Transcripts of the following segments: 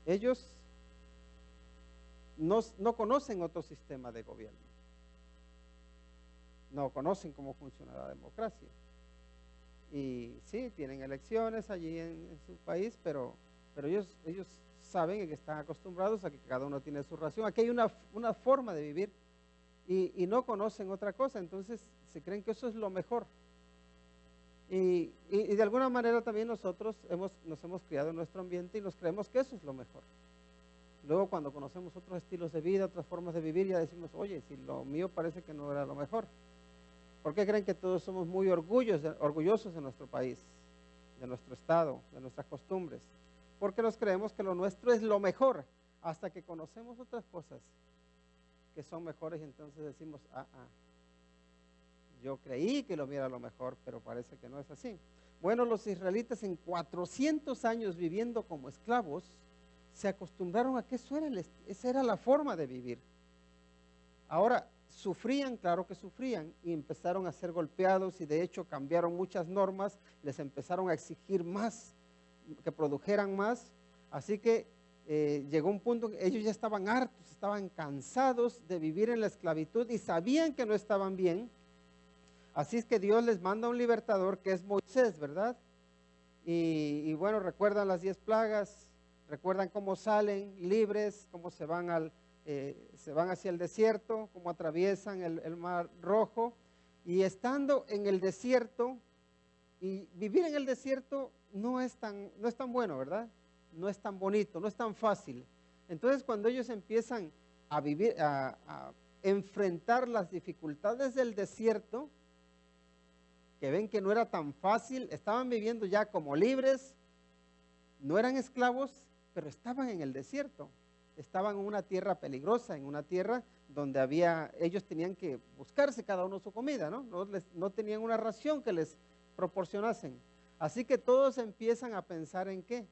Ellos no conocen otro sistema de gobierno, no conocen cómo funciona la democracia. Y sí, tienen elecciones allí en su país, pero ellos saben que están acostumbrados a que cada uno tiene su ración. Aquí hay una forma de vivir y no conocen otra cosa, entonces se creen que eso es lo mejor. Y de alguna manera también nosotros nos hemos criado en nuestro ambiente y nos creemos que eso es lo mejor. Luego cuando conocemos otros estilos de vida, otras formas de vivir, ya decimos, oye, si lo mío parece que no era lo mejor. ¿Por qué creen que todos somos muy orgullosos de nuestro país, de nuestro estado, de nuestras costumbres? Porque nos creemos que lo nuestro es lo mejor, hasta que conocemos otras cosas que son mejores y entonces decimos, yo creí que lo mío era lo mejor, pero parece que no es así. Bueno, los israelitas en 400 años viviendo como esclavos, se acostumbraron a que esa era la forma de vivir. Ahora, sufrían, claro que sufrían, y empezaron a ser golpeados y de hecho cambiaron muchas normas, les empezaron a exigir más, que produjeran más, así que llegó un punto que ellos ya estaban hartos, estaban cansados de vivir en la esclavitud y sabían que no estaban bien, así es que Dios les manda un libertador que es Moisés, ¿verdad? Y bueno, recuerdan las 10 plagas, recuerdan cómo salen libres, cómo se van hacia el desierto, cómo atraviesan el mar rojo, y estando en el desierto, y vivir en el desierto no es tan bueno, ¿verdad? No es tan bonito, no es tan fácil. Entonces cuando ellos empiezan a vivir, a enfrentar las dificultades del desierto, que ven que no era tan fácil, estaban viviendo ya como libres, no eran esclavos, pero estaban en el desierto. Estaban en una tierra peligrosa, en una tierra donde ellos tenían que buscarse cada uno su comida, ¿no? No tenían una ración que les proporcionasen. Así que todos empiezan a pensar ¿en qué?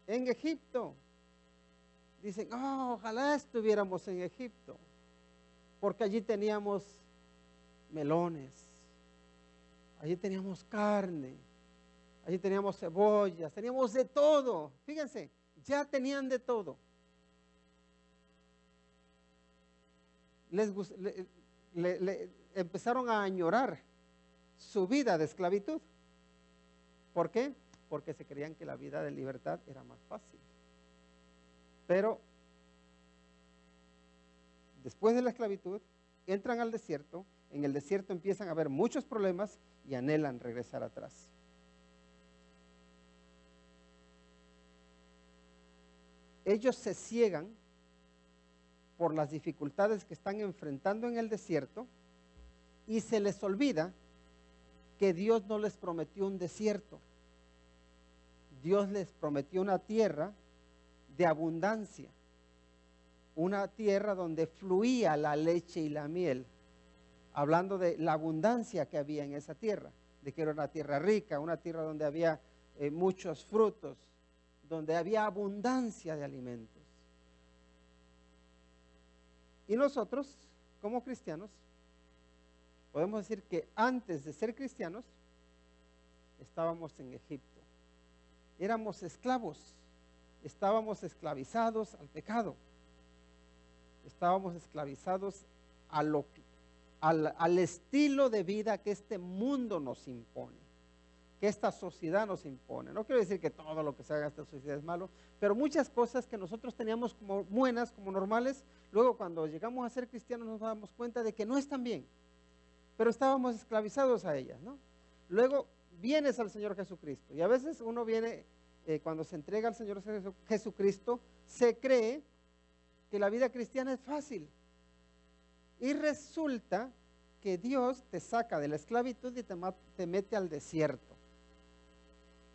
En Egipto. Dicen, ojalá estuviéramos en Egipto, porque allí teníamos melones, allí teníamos carne, allí teníamos cebollas, teníamos de todo. Fíjense, ya tenían de todo. Empezaron a añorar su vida de esclavitud. ¿Por qué? Porque se creían que la vida de libertad era más fácil. Pero después de la esclavitud, entran al desierto. En el desierto empiezan a haber muchos problemas y anhelan regresar atrás. Ellos se ciegan por las dificultades que están enfrentando en el desierto y se les olvida que Dios no les prometió un desierto. Dios les prometió una tierra de abundancia, una tierra donde fluía la leche y la miel, hablando de la abundancia que había en esa tierra, de que era una tierra rica, una tierra donde había muchos frutos, donde había abundancia de alimentos. Y nosotros, como cristianos, podemos decir que antes de ser cristianos, estábamos en Egipto. Éramos esclavos, estábamos esclavizados al pecado, estábamos esclavizados al estilo de vida que este mundo nos impone, que esta sociedad nos impone. No quiero decir que todo lo que se haga en esta sociedad es malo, pero muchas cosas que nosotros teníamos como buenas, como normales, luego cuando llegamos a ser cristianos nos damos cuenta de que no están bien, pero estábamos esclavizados a ellas, ¿no? Luego vienes al Señor Jesucristo, y a veces uno viene, cuando se entrega al Señor Jesucristo, se cree que la vida cristiana es fácil, y resulta que Dios te saca de la esclavitud y te mete al desierto.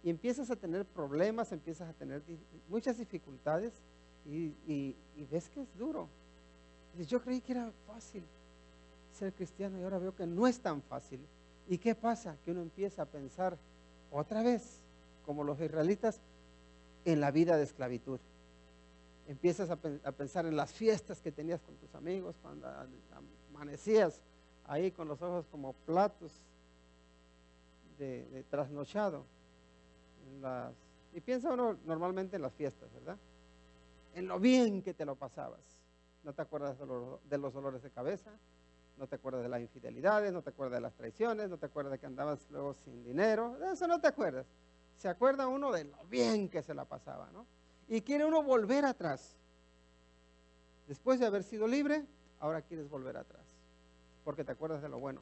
Y empiezas a tener problemas, empiezas a tener muchas dificultades y ves que es duro. Dices, yo creí que era fácil ser cristiano y ahora veo que no es tan fácil. ¿Y qué pasa? Que uno empieza a pensar otra vez, como los israelitas, en la vida de esclavitud. Empiezas a pensar en las fiestas que tenías con tus amigos, cuando amanecías ahí con los ojos como platos de trasnochado. Y piensa uno normalmente en las fiestas, ¿verdad? en lo bien que te lo pasabas. No te acuerdas de los dolores de cabeza, no te acuerdas de las infidelidades, no te acuerdas de las traiciones, no te acuerdas de que andabas luego sin dinero, de eso no te acuerdas. Se acuerda uno de lo bien que se la pasaba, ¿no? Y quiere uno volver atrás. Después de haber sido libre, ahora quieres volver atrás, porque te acuerdas de lo bueno.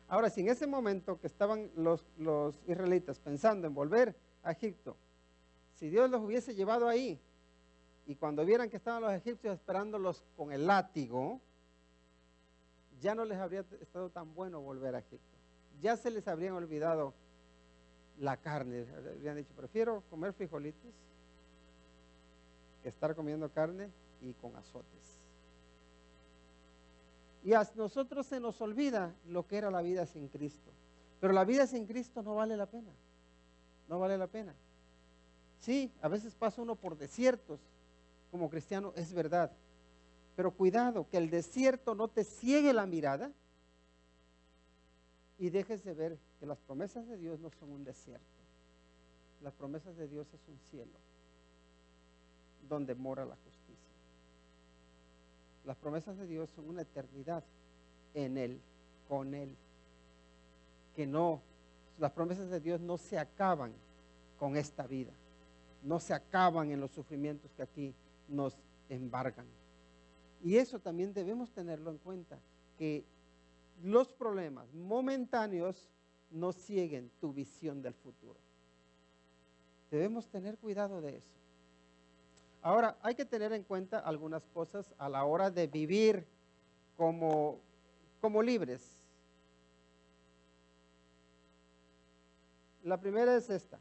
Ahora, si en ese momento que estaban los israelitas pensando en volver a Egipto, si Dios los hubiese llevado ahí, y cuando vieran que estaban los egipcios esperándolos con el látigo, ya no les habría estado tan bueno volver a Egipto. Ya se les habrían olvidado la carne. Habrían dicho, prefiero comer frijolitos que estar comiendo carne y con azotes. Y a nosotros se nos olvida lo que era la vida sin Cristo. Pero la vida sin Cristo no vale la pena. No vale la pena. Sí, a veces pasa uno por desiertos como cristiano, es verdad. Pero cuidado, que el desierto no te ciegue la mirada y dejes de ver que las promesas de Dios no son un desierto. Las promesas de Dios es un cielo donde mora la justicia. Las promesas de Dios son una eternidad en Él, con Él. Que no, las promesas de Dios no se acaban con esta vida. No se acaban en los sufrimientos que aquí nos embargan. Y eso también debemos tenerlo en cuenta, que los problemas momentáneos no cieguen tu visión del futuro. Debemos tener cuidado de eso. Ahora, hay que tener en cuenta algunas cosas a la hora de vivir como libres. La primera es esta,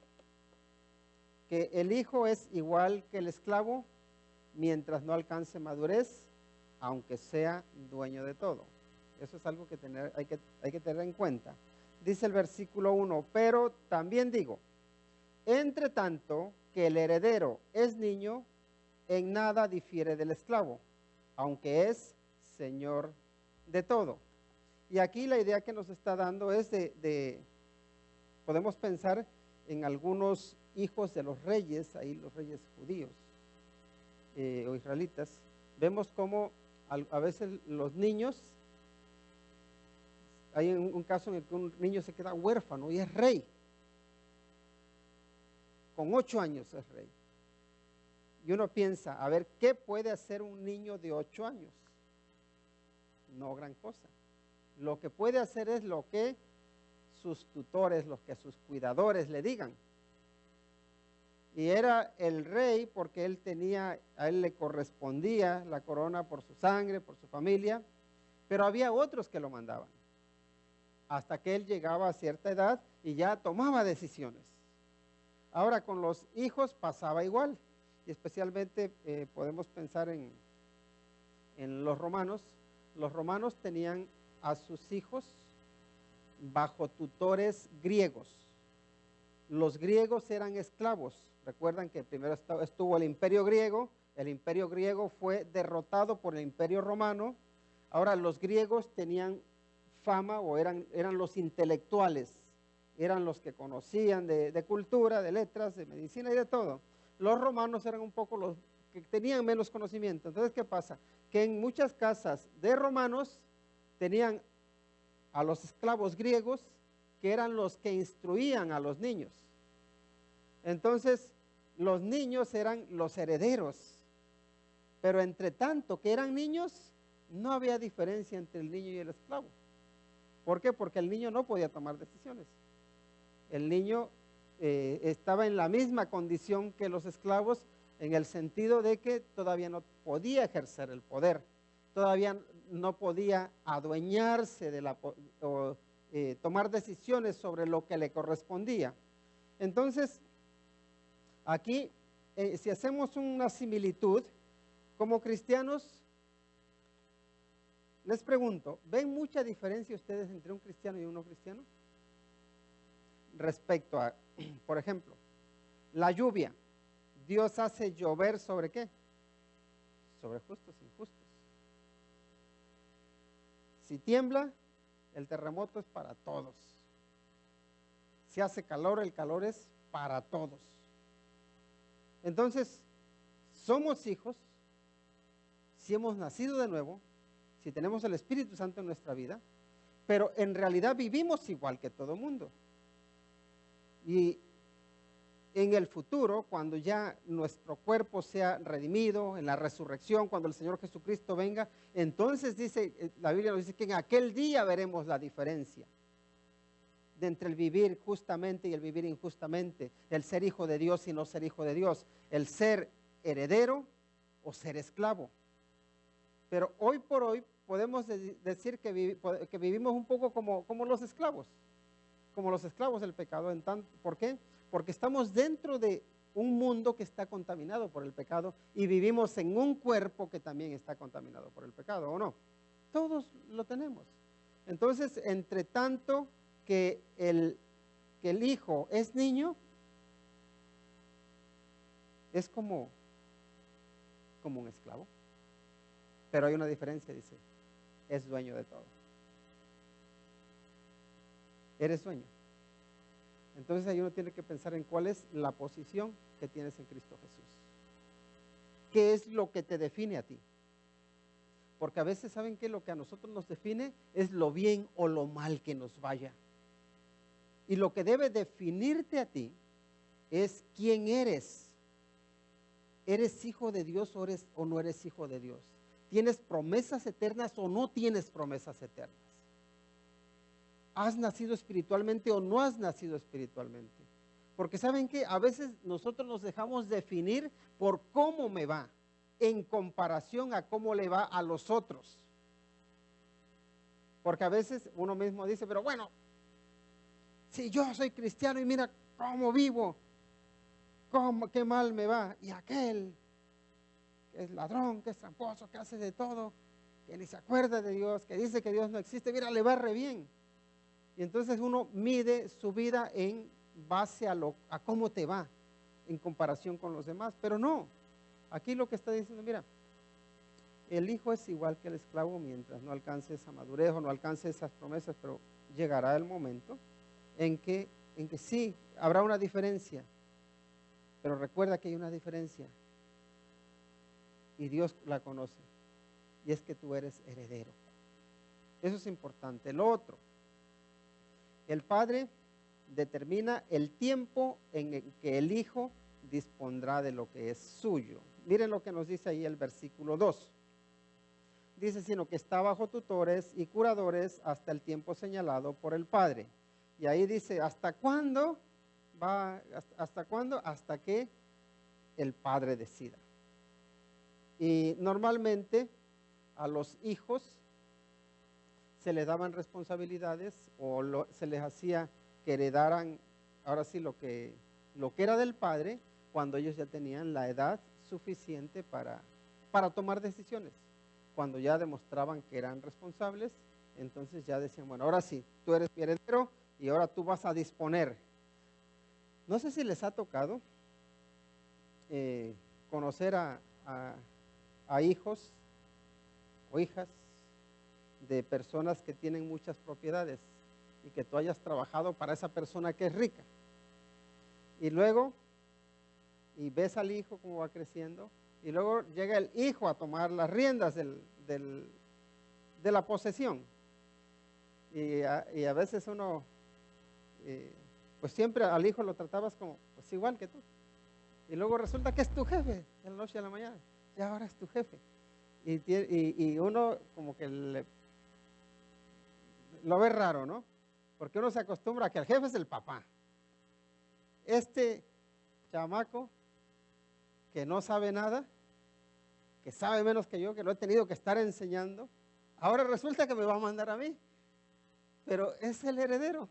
que el hijo es igual que el esclavo mientras no alcance madurez, aunque sea dueño de todo. Eso es algo que hay que tener en cuenta. Dice el versículo 1, pero también digo, entre tanto que el heredero es niño, en nada difiere del esclavo, aunque es señor de todo. Y aquí la idea que nos está dando es podemos pensar en algunos hijos de los reyes, ahí los reyes judíos o israelitas. Vemos cómo a veces los niños, hay un caso en el que un niño se queda huérfano y es rey. Con 8 años es rey. Y uno piensa, a ver, ¿qué puede hacer un niño de 8 años? No gran cosa. Lo que puede hacer es lo que sus tutores, lo que sus cuidadores le digan. Y era el rey porque a él le correspondía la corona por su sangre, por su familia, pero había otros que lo mandaban, hasta que él llegaba a cierta edad y ya tomaba decisiones. Ahora con los hijos pasaba igual, y especialmente podemos pensar en los romanos. Los romanos tenían a sus hijos bajo tutores griegos. Los griegos eran esclavos. Recuerdan que primero estuvo el imperio griego fue derrotado por el imperio romano. Ahora los griegos tenían fama o eran los intelectuales, eran los que conocían de cultura, de letras, de medicina y de todo. Los romanos eran un poco los que tenían menos conocimiento. Entonces, ¿qué pasa? Que en muchas casas de romanos tenían a los esclavos griegos que eran los que instruían a los niños. Entonces, los niños eran los herederos, pero entre tanto que eran niños, no había diferencia entre el niño y el esclavo. ¿Por qué? Porque el niño no podía tomar decisiones. El niño estaba en la misma condición que los esclavos, en el sentido de que todavía no podía ejercer el poder, todavía no podía adueñarse o tomar decisiones sobre lo que le correspondía. Entonces, aquí, si hacemos una similitud, como cristianos, les pregunto, ¿ven mucha diferencia ustedes entre un cristiano y un no cristiano? Respecto a, por ejemplo, la lluvia. Dios hace llover ¿sobre qué? Sobre justos e injustos. Si tiembla, el terremoto es para todos. Si hace calor, el calor es para todos. Entonces, somos hijos, si hemos nacido de nuevo, si tenemos el Espíritu Santo en nuestra vida, pero en realidad vivimos igual que todo mundo. Y en el futuro, cuando ya nuestro cuerpo sea redimido, en la resurrección, cuando el Señor Jesucristo venga, entonces dice, la Biblia nos dice que en aquel día veremos la diferencia de entre el vivir justamente y el vivir injustamente, el ser hijo de Dios y no ser hijo de Dios, el ser heredero o ser esclavo. Pero hoy por hoy podemos decir que vivimos un poco como los esclavos del pecado. ¿Por qué? Porque estamos dentro de un mundo que está contaminado por el pecado y vivimos en un cuerpo que también está contaminado por el pecado, ¿o no? Todos lo tenemos. Entonces, entre tanto que el hijo es niño, es como un esclavo. Pero hay una diferencia, dice, es dueño de todo. Eres dueño. Entonces ahí uno tiene que pensar en cuál es la posición que tienes en Cristo Jesús. ¿Qué es lo que te define a ti? Porque a veces, ¿saben qué? Lo que a nosotros nos define es lo bien o lo mal que nos vaya. Y lo que debe definirte a ti es quién eres. ¿Eres hijo de Dios o no eres hijo de Dios? ¿Tienes promesas eternas o no tienes promesas eternas? ¿Has nacido espiritualmente o no has nacido espiritualmente? Porque ¿saben qué? A veces nosotros nos dejamos definir por cómo me va en comparación a cómo le va a los otros. Porque a veces uno mismo dice, pero bueno, si yo soy cristiano y mira cómo vivo, qué mal me va. Y aquel que es ladrón, que es tramposo, que hace de todo, que ni se acuerda de Dios, que dice que Dios no existe, mira, le va re bien. Y entonces uno mide su vida en base a cómo te va en comparación con los demás. Pero no, aquí lo que está diciendo, mira, el hijo es igual que el esclavo mientras no alcance esa madurez o no alcance esas promesas, pero llegará el momento en que sí, habrá una diferencia. Pero recuerda que hay una diferencia y Dios la conoce, y es que tú eres heredero. Eso es importante. Lo otro, el padre determina el tiempo en el que el hijo dispondrá de lo que es suyo. Miren lo que nos dice ahí el versículo 2. Dice, sino que está bajo tutores y curadores hasta el tiempo señalado por el padre. Y ahí dice, ¿hasta cuándo? ¿Hasta cuándo? Hasta que el padre decida. Y normalmente a los hijos se les daban responsabilidades o se les hacía que heredaran, ahora sí, lo que era del padre, cuando ellos ya tenían la edad suficiente para tomar decisiones. Cuando ya demostraban que eran responsables, entonces ya decían, bueno, ahora sí, tú eres mi heredero y ahora tú vas a disponer. No sé si les ha tocado conocer a hijos o hijas de personas que tienen muchas propiedades y que tú hayas trabajado para esa persona que es rica. Y luego, y ves al hijo cómo va creciendo, y luego llega el hijo a tomar las riendas de la posesión. Y a veces uno, pues siempre al hijo lo tratabas como, pues igual que tú. Y luego resulta que es tu jefe, de la noche a la mañana, y ahora es tu jefe. Y uno como que lo ve raro, ¿no? Porque uno se acostumbra a que el jefe es el papá. Este chamaco que no sabe nada, que sabe menos que yo, que lo he tenido que estar enseñando, ahora resulta que me va a mandar a mí. Pero es el heredero.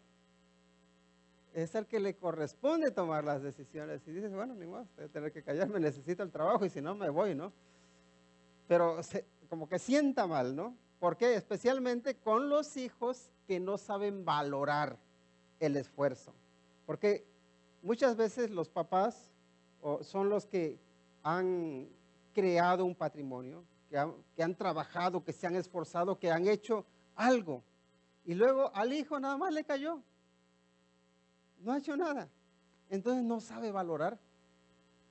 Es el que le corresponde tomar las decisiones. Y dices, bueno, ni más, voy a tener que callarme, necesito el trabajo y si no me voy, ¿no? Pero como que sienta mal, ¿no? ¿Por qué? Especialmente con los hijos que no saben valorar el esfuerzo. Porque muchas veces los papás son los que han creado un patrimonio, que han trabajado, que se han esforzado, que han hecho algo. Y luego al hijo nada más le cayó. No ha hecho nada. Entonces no sabe valorar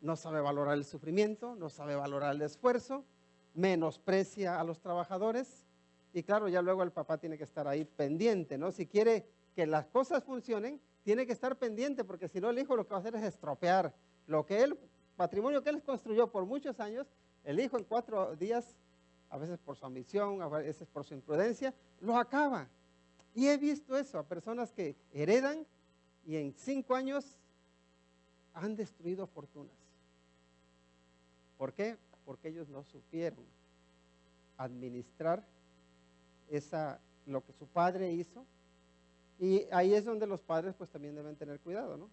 no sabe valorar el sufrimiento, no sabe valorar el esfuerzo, menosprecia a los trabajadores. Y claro, ya luego el papá tiene que estar ahí pendiente, ¿no? Si quiere que las cosas funcionen, tiene que estar pendiente, porque si no el hijo lo que va a hacer es estropear lo que él, patrimonio que él construyó por muchos años. El hijo en 4 días, a veces por su ambición, a veces por su imprudencia, lo acaba. Y he visto eso a personas que heredan y en 5 años han destruido fortunas. ¿Por qué? Porque ellos no supieron administrar lo que su padre hizo. Y ahí es donde los padres pues también deben tener cuidado, ¿no?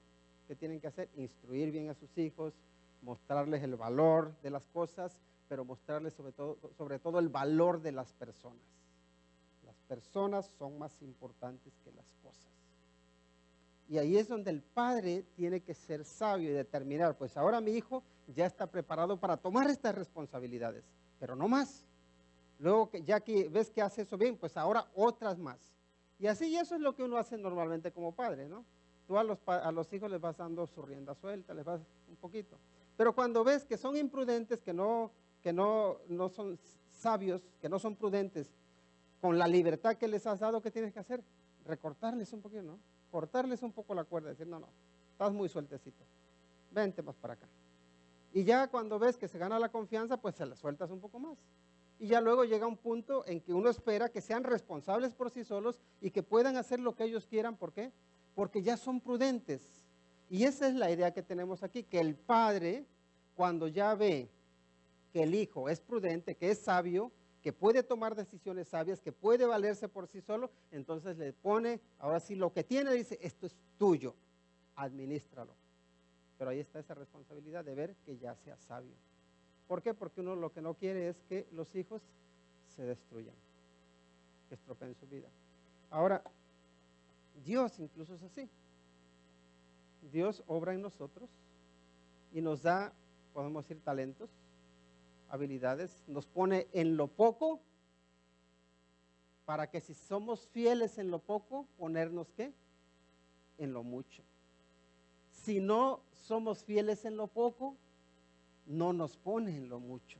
¿Qué tienen que hacer? Instruir bien a sus hijos, mostrarles el valor de las cosas, pero mostrarles sobre todo el valor de las personas. Las personas son más importantes que las cosas. Y ahí es donde el padre tiene que ser sabio y determinar, pues ahora mi hijo ya está preparado para tomar estas responsabilidades, pero no más. Luego, ya que ves que hace eso bien, pues ahora otras más. Y así, eso es lo que uno hace normalmente como padre, ¿no? Tú a los hijos les vas dando su rienda suelta, les vas un poquito. Pero cuando ves que son imprudentes, que no son sabios, que no son prudentes, con la libertad que les has dado, ¿qué tienes que hacer? Recortarles un poquito, ¿no? Cortarles un poco la cuerda, decir, no, estás muy sueltecito, vente más para acá. Y ya cuando ves que se gana la confianza, pues se la sueltas un poco más. Y ya luego llega un punto en que uno espera que sean responsables por sí solos y que puedan hacer lo que ellos quieran. ¿Por qué? Porque ya son prudentes. Y esa es la idea que tenemos aquí, que el padre, cuando ya ve que el hijo es prudente, que es sabio, que puede tomar decisiones sabias, que puede valerse por sí solo, entonces le pone, ahora sí, lo que tiene, dice, esto es tuyo, administralo. Pero ahí está esa responsabilidad de ver que ya sea sabio. ¿Por qué? Porque uno lo que no quiere es que los hijos se destruyan, que estropeen su vida. Ahora, Dios incluso es así. Dios obra en nosotros y nos da, podemos decir, talentos, habilidades, nos pone en lo poco, para que si somos fieles en lo poco, ponernos ¿qué? En lo mucho. Si no somos fieles en lo poco, no nos pone en lo mucho.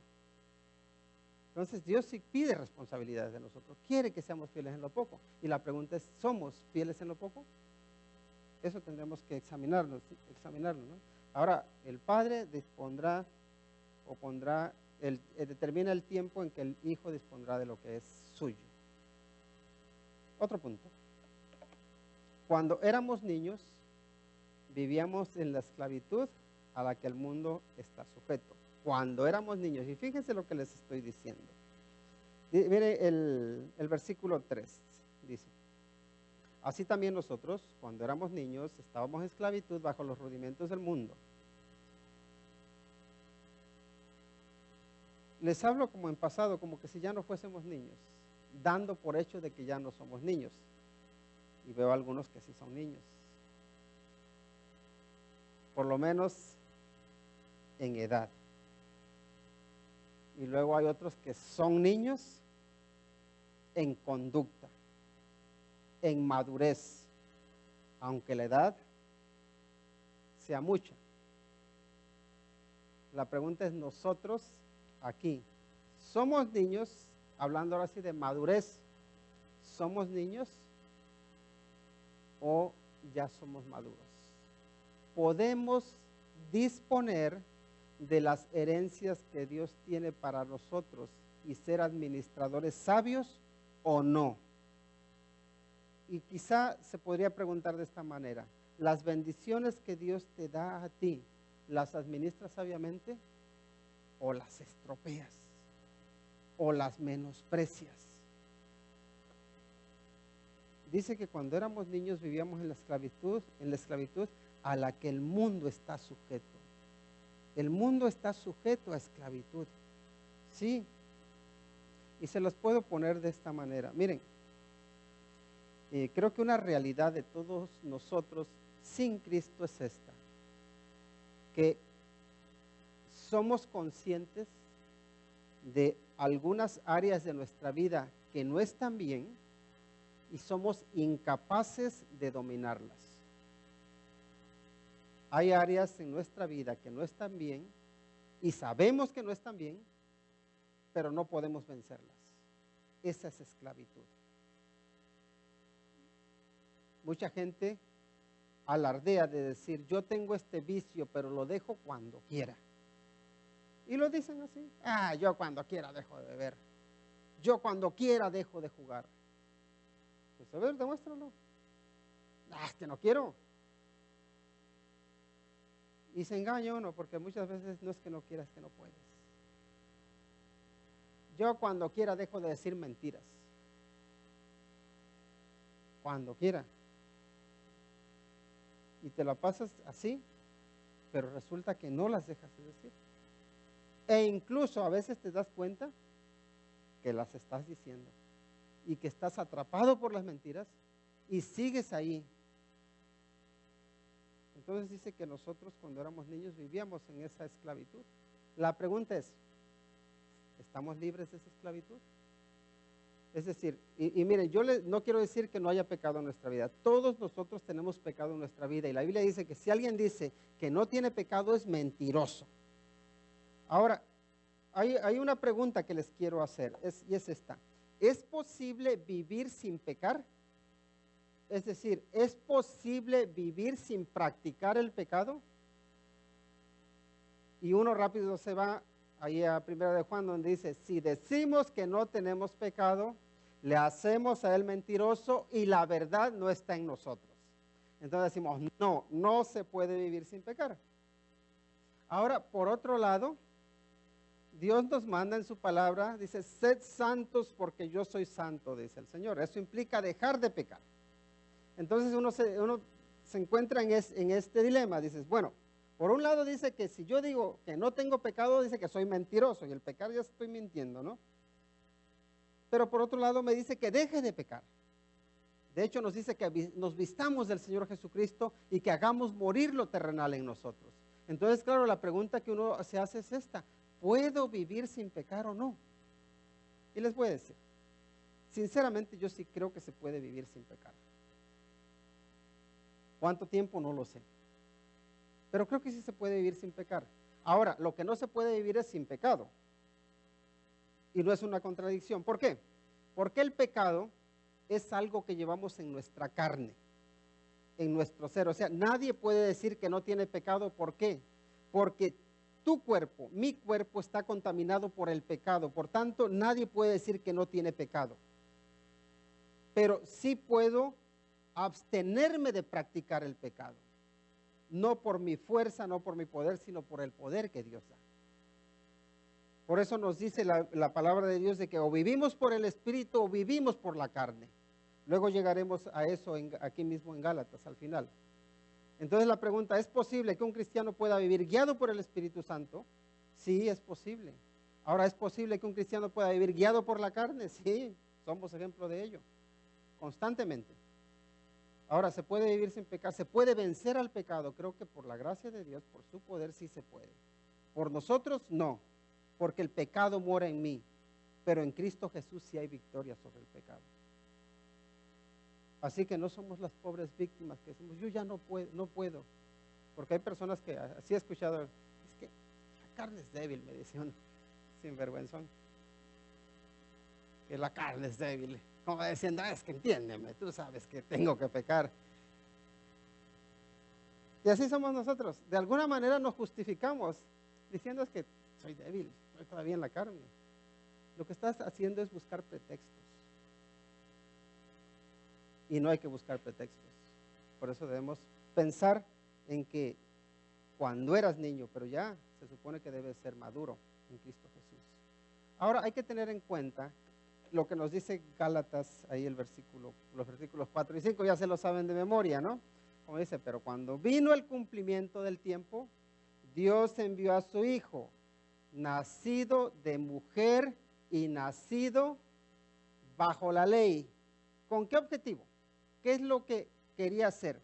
Entonces Dios sí pide responsabilidades de nosotros, quiere que seamos fieles en lo poco. Y la pregunta es, ¿somos fieles en lo poco? Eso tendremos que examinarlo, ¿no? Ahora, el padre dispondrá o determina el tiempo en que el hijo dispondrá de lo que es suyo. Otro punto. Cuando éramos niños, vivíamos en la esclavitud a la que el mundo está sujeto. Cuando éramos niños, y fíjense lo que les estoy diciendo. Mire el versículo 3, dice, así también nosotros, cuando éramos niños, estábamos en esclavitud bajo los rudimentos del mundo. Les hablo como en pasado, como que si ya no fuésemos niños, dando por hecho de que ya no somos niños. Y veo algunos que sí son niños. Por lo menos en edad. Y luego hay otros que son niños en conducta, en madurez, aunque la edad sea mucha. La pregunta es, nosotros aquí, ¿somos niños? Hablando ahora sí de madurez, ¿somos niños o ya somos maduros? ¿Podemos disponer de las herencias que Dios tiene para nosotros y ser administradores sabios o no? Y quizá se podría preguntar de esta manera, ¿las bendiciones que Dios te da a ti, las administras sabiamente o las estropeas o las menosprecias? Dice que cuando éramos niños vivíamos en la esclavitud a la que el mundo está sujeto. El mundo está sujeto a esclavitud, sí. Y se los puedo poner de esta manera. Miren, creo que una realidad de todos nosotros sin Cristo es esta, que somos conscientes de algunas áreas de nuestra vida que no están bien y somos incapaces de dominarlas. Hay áreas en nuestra vida que no están bien y sabemos que no están bien, pero no podemos vencerlas. Esa es esclavitud. Mucha gente alardea de decir, yo tengo este vicio, pero lo dejo cuando quiera. Y lo dicen así, yo cuando quiera dejo de beber, yo cuando quiera dejo de jugar. Pues a ver, demuéstralo. Es que no quiero. Y se engaña uno, porque muchas veces no es que no quieras, es que no puedes. Yo cuando quiera dejo de decir mentiras. Cuando quiera. Y te la pasas así, pero resulta que no las dejas de decir. E incluso a veces te das cuenta que las estás diciendo y que estás atrapado por las mentiras y sigues ahí. Entonces dice que nosotros cuando éramos niños vivíamos en esa esclavitud. La pregunta es, ¿estamos libres de esa esclavitud? Es decir, y miren, yo no quiero decir que no haya pecado en nuestra vida. Todos nosotros tenemos pecado en nuestra vida. Y la Biblia dice que si alguien dice que no tiene pecado es mentiroso. Ahora, hay una pregunta que les quiero hacer, y es esta. ¿Es posible vivir sin pecar? Es decir, ¿es posible vivir sin practicar el pecado? Y uno rápido se va ahí a 1 de Juan, donde dice, si decimos que no tenemos pecado, le hacemos a él mentiroso y la verdad no está en nosotros. Entonces decimos, no se puede vivir sin pecar. Ahora, por otro lado, Dios nos manda en su palabra, dice, sed santos porque yo soy santo, dice el Señor. Eso implica dejar de pecar. Entonces uno se encuentra en este dilema. Dices, bueno, por un lado dice que si yo digo que no tengo pecado, dice que soy mentiroso. Y el pecar ya estoy mintiendo, ¿no? Pero por otro lado me dice que deje de pecar. De hecho nos dice que nos vistamos del Señor Jesucristo y que hagamos morir lo terrenal en nosotros. Entonces, claro, la pregunta que uno se hace es esta. ¿Puedo vivir sin pecar o no? Y les voy a decir, sinceramente yo sí creo que se puede vivir sin pecar. ¿Cuánto tiempo? No lo sé. Pero creo que sí se puede vivir sin pecar. Ahora, lo que no se puede vivir es sin pecado. Y no es una contradicción. ¿Por qué? Porque el pecado es algo que llevamos en nuestra carne, en nuestro ser. O sea, nadie puede decir que no tiene pecado. ¿Por qué? Porque tu cuerpo, mi cuerpo está contaminado por el pecado. Por tanto, nadie puede decir que no tiene pecado. Pero sí puedo abstenerme de practicar el pecado. No por mi fuerza, no por mi poder, sino por el poder que Dios da. Por eso nos dice la palabra de Dios de que o vivimos por el Espíritu o vivimos por la carne. Luego llegaremos a eso aquí mismo en Gálatas al final. Entonces la pregunta, ¿es posible que un cristiano pueda vivir guiado por el Espíritu Santo? Sí, es posible. Ahora, ¿es posible que un cristiano pueda vivir guiado por la carne? Sí, somos ejemplo de ello, constantemente. Ahora, ¿se puede vivir sin pecar? ¿Se puede vencer al pecado? Creo que por la gracia de Dios, por su poder, sí se puede. Por nosotros, no, porque el pecado mora en mí, pero en Cristo Jesús sí hay victoria sobre el pecado. Así que no somos las pobres víctimas que decimos, yo ya no puedo, porque hay personas que así he escuchado, es que la carne es débil, me dice uno, sinvergüenzón, que la carne es débil. Como diciendo, es que entiéndeme, tú sabes que tengo que pecar. Y así somos nosotros. De alguna manera nos justificamos diciendo es que soy débil, estoy todavía en la carne. Lo que estás haciendo es buscar pretextos. Y no hay que buscar pretextos. Por eso debemos pensar en que cuando eras niño, pero ya se supone que debes ser maduro en Cristo Jesús. Ahora hay que tener en cuenta lo que nos dice Gálatas, ahí los versículos 4 y 5, ya se lo saben de memoria, ¿no? Como dice, pero cuando vino el cumplimiento del tiempo, Dios envió a su Hijo, nacido de mujer y nacido bajo la ley. ¿Con qué objetivo? ¿Qué es lo que quería hacer?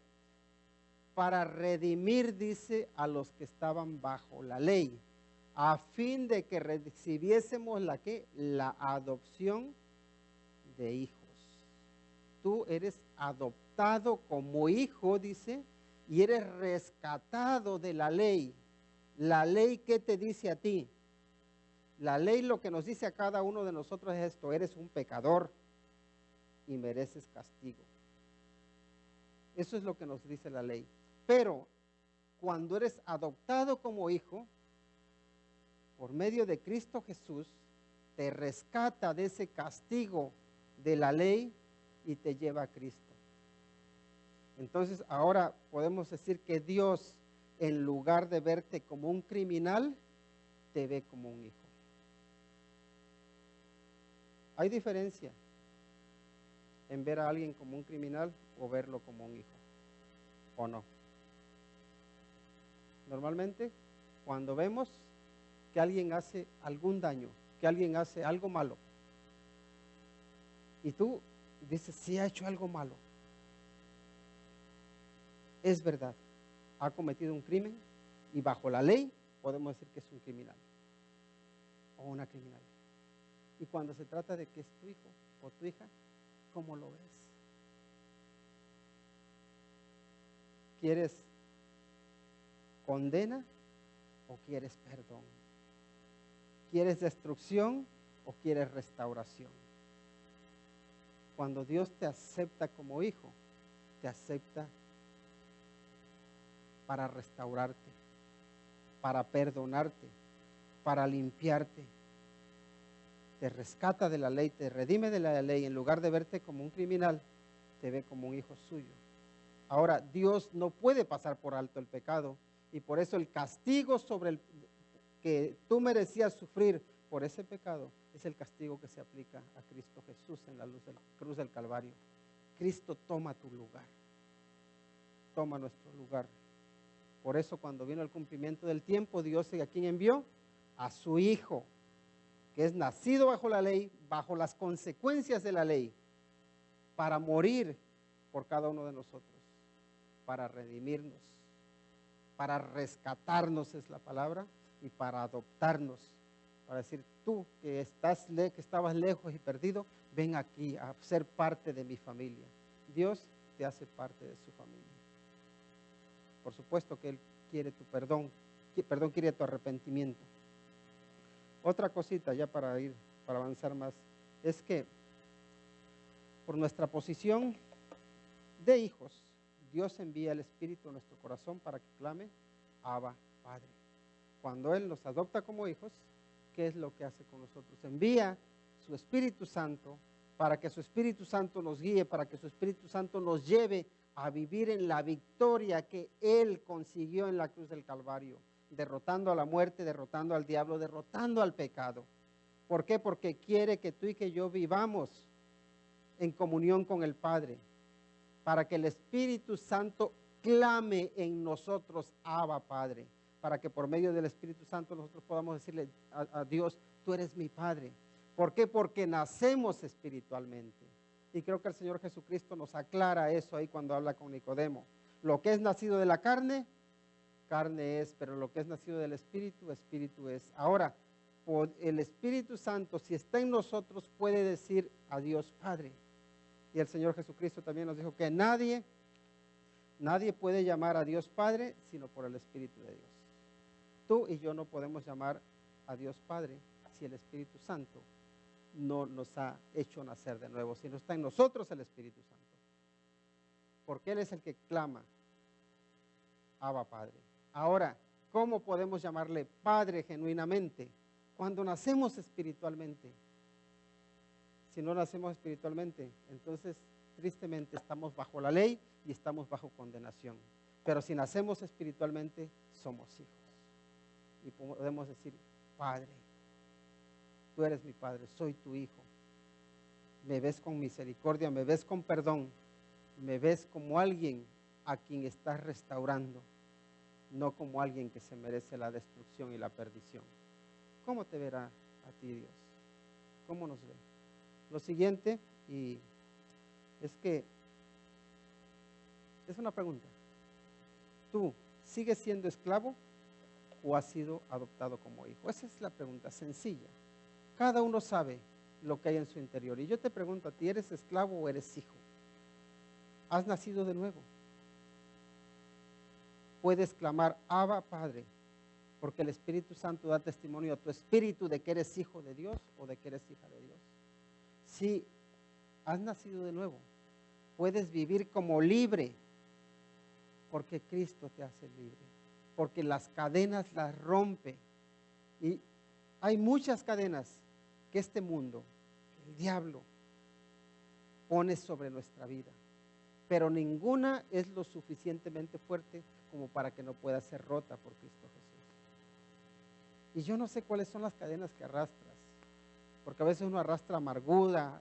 Para redimir, dice, a los que estaban bajo la ley, a fin de que recibiésemos la adopción de hijos. Tú eres adoptado como hijo, dice, y eres rescatado de la ley. La ley, ¿qué te dice a ti? La ley lo que nos dice a cada uno de nosotros es esto: eres un pecador y mereces castigo. Eso es lo que nos dice la ley. Pero cuando eres adoptado como hijo, por medio de Cristo Jesús, te rescata de ese castigo de la ley y te lleva a Cristo. Entonces ahora podemos decir que Dios, en lugar de verte como un criminal, te ve como un hijo. Hay diferencia en ver a alguien como un criminal o verlo como un hijo, ¿o no? Normalmente, cuando vemos que alguien hace algún daño, que alguien hace algo malo, y tú dices, sí ha hecho algo malo, es verdad, ha cometido un crimen y bajo la ley podemos decir que es un criminal o una criminal. Y cuando se trata de que es tu hijo o tu hija, ¿cómo lo ves? ¿Quieres condena o quieres perdón? ¿Quieres destrucción o quieres restauración? Cuando Dios te acepta como hijo, te acepta para restaurarte, para perdonarte, para limpiarte. Te rescata de la ley, te redime de la ley. En lugar de verte como un criminal, te ve como un hijo suyo. Ahora, Dios no puede pasar por alto el pecado, y por eso el castigo sobre el que tú merecías sufrir por ese pecado es el castigo que se aplica a Cristo Jesús en la cruz del Calvario. Cristo toma tu lugar, toma nuestro lugar. Por eso cuando vino el cumplimiento del tiempo, Dios, ¿a quién envió? A su Hijo, que es nacido bajo la ley, bajo las consecuencias de la ley, para morir por cada uno de nosotros, para redimirnos, para rescatarnos es la palabra, y para adoptarnos, para decir, tú que estabas lejos y perdido, ven aquí a ser parte de mi familia. Dios te hace parte de su familia. Por supuesto que Él quiere tu perdón, quiere tu arrepentimiento. Otra cosita ya para avanzar más, es que por nuestra posición de hijos, Dios envía el Espíritu a nuestro corazón para que clame, Abba, Padre. Cuando Él nos adopta como hijos, ¿qué es lo que hace con nosotros? Envía su Espíritu Santo para que su Espíritu Santo nos guíe, para que su Espíritu Santo nos lleve a vivir en la victoria que Él consiguió en la cruz del Calvario, derrotando a la muerte, derrotando al diablo, derrotando al pecado. ¿Por qué? Porque quiere que tú y que yo vivamos en comunión con el Padre, para que el Espíritu Santo clame en nosotros, Abba, Padre, para que por medio del Espíritu Santo nosotros podamos decirle a Dios, tú eres mi Padre. ¿Por qué? Porque nacemos espiritualmente. Y creo que el Señor Jesucristo nos aclara eso ahí cuando habla con Nicodemo. Lo que es nacido de la carne, carne es, pero lo que es nacido del Espíritu, Espíritu es. Ahora, por el Espíritu Santo, si está en nosotros, puede decir a Dios Padre. Y el Señor Jesucristo también nos dijo que nadie puede llamar a Dios Padre sino por el Espíritu de Dios. Tú y yo no podemos llamar a Dios Padre si el Espíritu Santo no nos ha hecho nacer de nuevo, si no está en nosotros el Espíritu Santo. Porque Él es el que clama, Abba, Padre. Ahora, ¿cómo podemos llamarle Padre genuinamente? Cuando nacemos espiritualmente. Si no nacemos espiritualmente, entonces tristemente estamos bajo la ley y estamos bajo condenación. Pero si nacemos espiritualmente, somos hijos. Y podemos decir, Padre, tú eres mi Padre, soy tu hijo. Me ves con misericordia, me ves con perdón, me ves como alguien a quien estás restaurando, no como alguien que se merece la destrucción y la perdición. ¿Cómo te verá a ti Dios? ¿Cómo nos ve? Lo siguiente, y es que es una pregunta. ¿Tú sigues siendo esclavo o has sido adoptado como hijo? Esa es la pregunta sencilla. Cada uno sabe lo que hay en su interior. Y yo te pregunto a ti, ¿eres esclavo o eres hijo? ¿Has nacido de nuevo? puedes clamar, Abba, Padre, porque el Espíritu Santo da testimonio a tu espíritu de que eres hijo de Dios o de que eres hija de Dios. Si has nacido de nuevo, puedes vivir como libre, porque Cristo te hace libre, porque las cadenas las rompe. Y hay muchas cadenas que este mundo, el diablo, pone sobre nuestra vida, pero ninguna es lo suficientemente fuerte como para que no pueda ser rota por Cristo Jesús. Y yo no sé cuáles son las cadenas que arrastras, porque a veces uno arrastra amargura,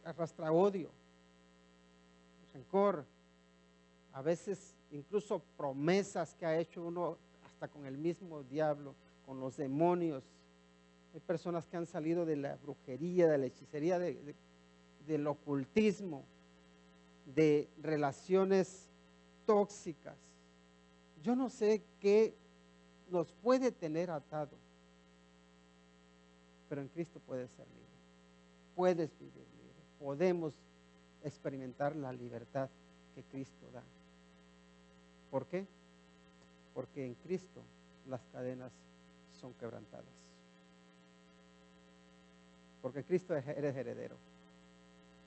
arrastra odio, rencor, a veces incluso promesas que ha hecho uno hasta con el mismo diablo, con los demonios. Hay personas que han salido de la brujería, de la hechicería, del ocultismo, de relaciones tóxicas. Yo no sé qué nos puede tener atado, pero en Cristo puedes ser libre, puedes vivir libre, podemos experimentar la libertad que Cristo da. ¿Por qué? Porque en Cristo las cadenas son quebrantadas. Porque en Cristo eres heredero.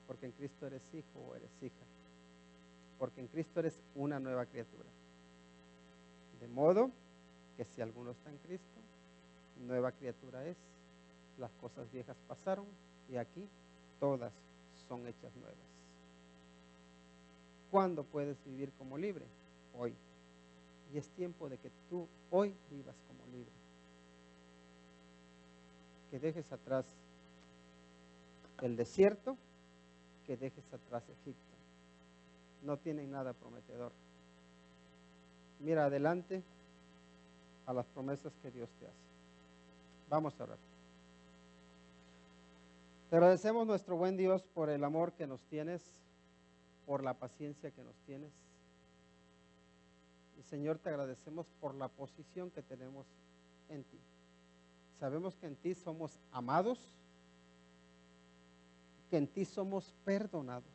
Porque en Cristo eres hijo o eres hija. Porque en Cristo eres una nueva criatura. De modo que si alguno está en Cristo, nueva criatura es. Las cosas viejas pasaron y aquí todas son hechas nuevas. ¿Cuándo puedes vivir como libre? Hoy. Y es tiempo de que tú hoy vivas como libre. Que dejes atrás el desierto, que dejes atrás Egipto. No tienen nada prometedor. Mira adelante a las promesas que Dios te hace. Vamos a orar. Te agradecemos, nuestro buen Dios, por el amor que nos tienes, por la paciencia que nos tienes. Y Señor, te agradecemos por la posición que tenemos en ti. Sabemos que en ti somos amados, que en ti somos perdonados,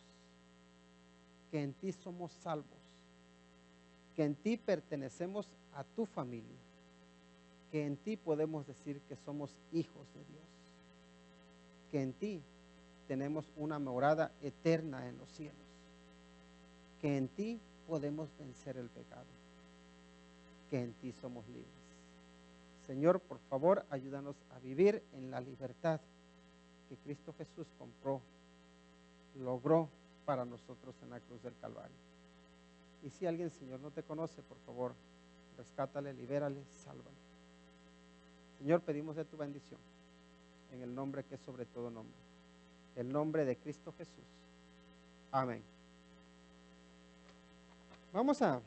que en ti somos salvos, que en ti pertenecemos a tu familia, que en ti podemos decir que somos hijos de Dios, que en ti tenemos una morada eterna en los cielos, que en ti podemos vencer el pecado, que en ti somos libres. Señor, por favor, ayúdanos a vivir en la libertad que Cristo Jesús compró, logró para nosotros en la cruz del Calvario. Y si alguien, Señor, no te conoce, por favor, rescátale, libérale, sálvale. Señor, pedimos de tu bendición en el nombre que es sobre todo nombre, el nombre de Cristo Jesús. Amén. Vamos a